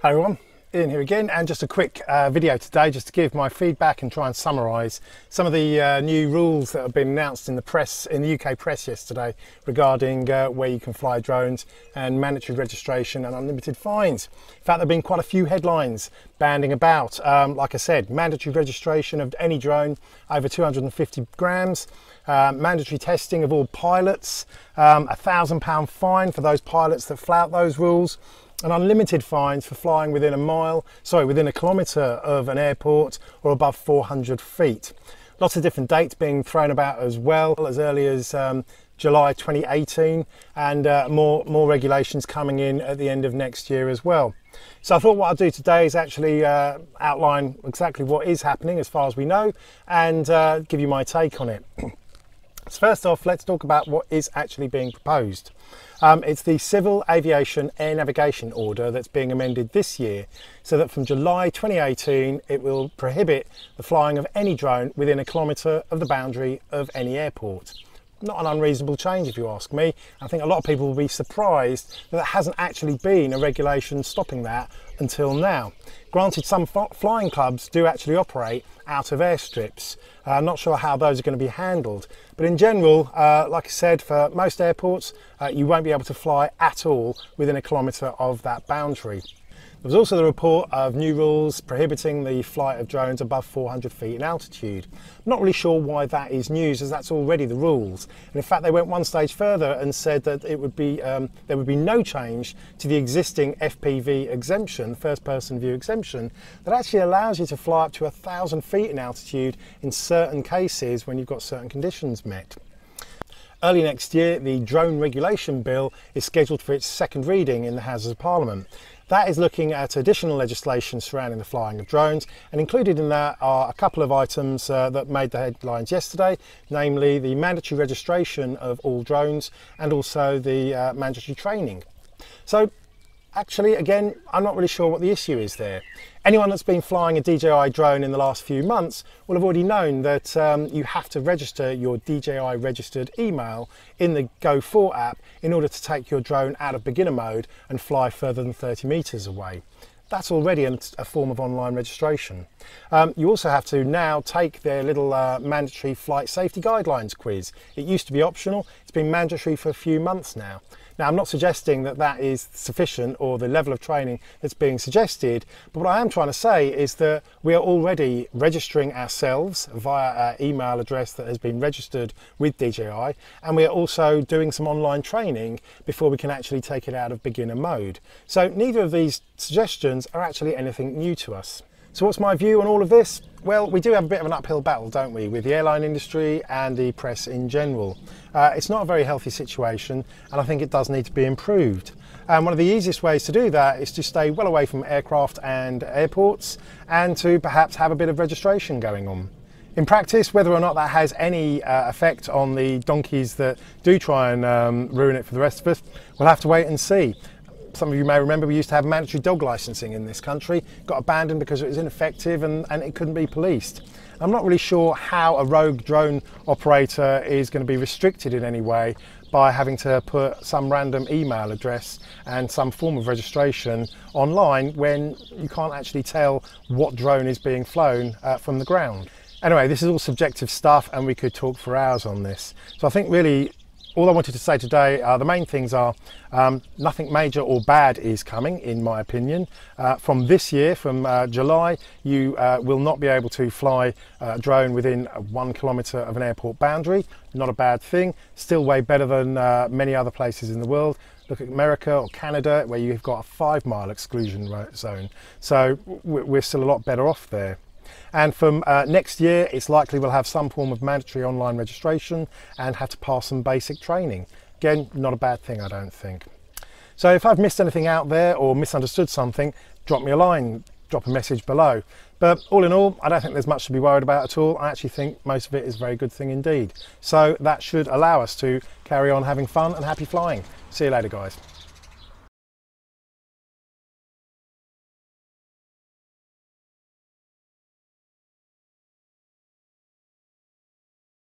Hi everyone, Ian here again, and just a quick video today just to give my feedback and try and summarise some of the new rules that have been announced in the press, in the UK press yesterday, regarding where you can fly drones and mandatory registration and unlimited fines. In fact, there have been quite a few headlines banding about. Like I said, mandatory registration of any drone over 250 grams, mandatory testing of all pilots, £1,000 fine for those pilots that flout those rules, and unlimited fines for flying within within a kilometre of an airport or above 400 feet. Lots of different dates being thrown about as well, as early as July 2018, and more regulations coming in at the end of next year as well. So I thought what I'll do today is actually outline exactly what is happening as far as we know, and give you my take on it. So first off, let's talk about what is actually being proposed. It's the Civil Aviation Air Navigation Order that's being amended this year, so that from July 2018 it will prohibit the flying of any drone within a kilometre of the boundary of any airport. Not an unreasonable change if you ask me. I think a lot of people will be surprised that there hasn't actually been a regulation stopping that until now. Granted, some flying clubs do actually operate out of airstrips. I'm not sure how those are going to be handled, but in general, like I said, for most airports you won't be able to fly at all within a kilometre of that boundary. There was also the report of new rules prohibiting the flight of drones above 400 feet in altitude. I'm not really sure why that is news, as that's already the rules. And in fact, they went one stage further and said that it would be there would be no change to the existing FPV exemption, first person view exemption, that actually allows you to fly up to 1,000 feet in altitude in certain cases when you've got certain conditions met. Early next year, the Drone Regulation Bill is scheduled for its second reading in the Houses of Parliament. That is looking at additional legislation surrounding the flying of drones, and included in that are a couple of items that made the headlines yesterday, namely the mandatory registration of all drones and also the mandatory training. So actually, again, I'm not really sure what the issue is there. Anyone that's been flying a DJI drone in the last few months will have already known that you have to register your DJI registered email in the Go4 app in order to take your drone out of beginner mode and fly further than 30 meters away. That's already a form of online registration. You also have to now take their little mandatory flight safety guidelines quiz. It used to be optional. It's been mandatory for a few months now. Now, I'm not suggesting that that is sufficient or the level of training that's being suggested, but what I am trying to say is that we are already registering ourselves via our email address that has been registered with DJI, and we are also doing some online training before we can actually take it out of beginner mode. So neither of these suggestions are actually anything new to us. So what's my view on all of this? Well, we do have a bit of an uphill battle, don't we, with the airline industry and the press in general. It's not a very healthy situation, and I think it does need to be improved. One of the easiest ways to do that is to stay well away from aircraft and airports, and to perhaps have a bit of registration going on. In practice, whether or not that has any effect on the donkeys that do try and ruin it for the rest of us, we'll have to wait and see. Some of you may remember we used to have mandatory dog licensing in this country, got abandoned because it was ineffective and it couldn't be policed. I'm not really sure how a rogue drone operator is going to be restricted in any way by having to put some random email address and some form of registration online when you can't actually tell what drone is being flown from the ground. Anyway, this is all subjective stuff and we could talk for hours on this. So I think really all I wanted to say today, the main things are nothing major or bad is coming, in my opinion. From this year, from July, you will not be able to fly a drone within 1 kilometre of an airport boundary. Not a bad thing, still way better than many other places in the world. Look at America or Canada, where you've got a 5-mile exclusion zone. So we're still a lot better off there. And from next year, it's likely we'll have some form of mandatory online registration and have to pass some basic training. Again, not a bad thing, I don't think. So if I've missed anything out there or misunderstood something, drop me a line, drop a message below. But all in all, I don't think there's much to be worried about at all. I actually think most of it is a very good thing indeed. So that should allow us to carry on having fun and happy flying. See you later, guys.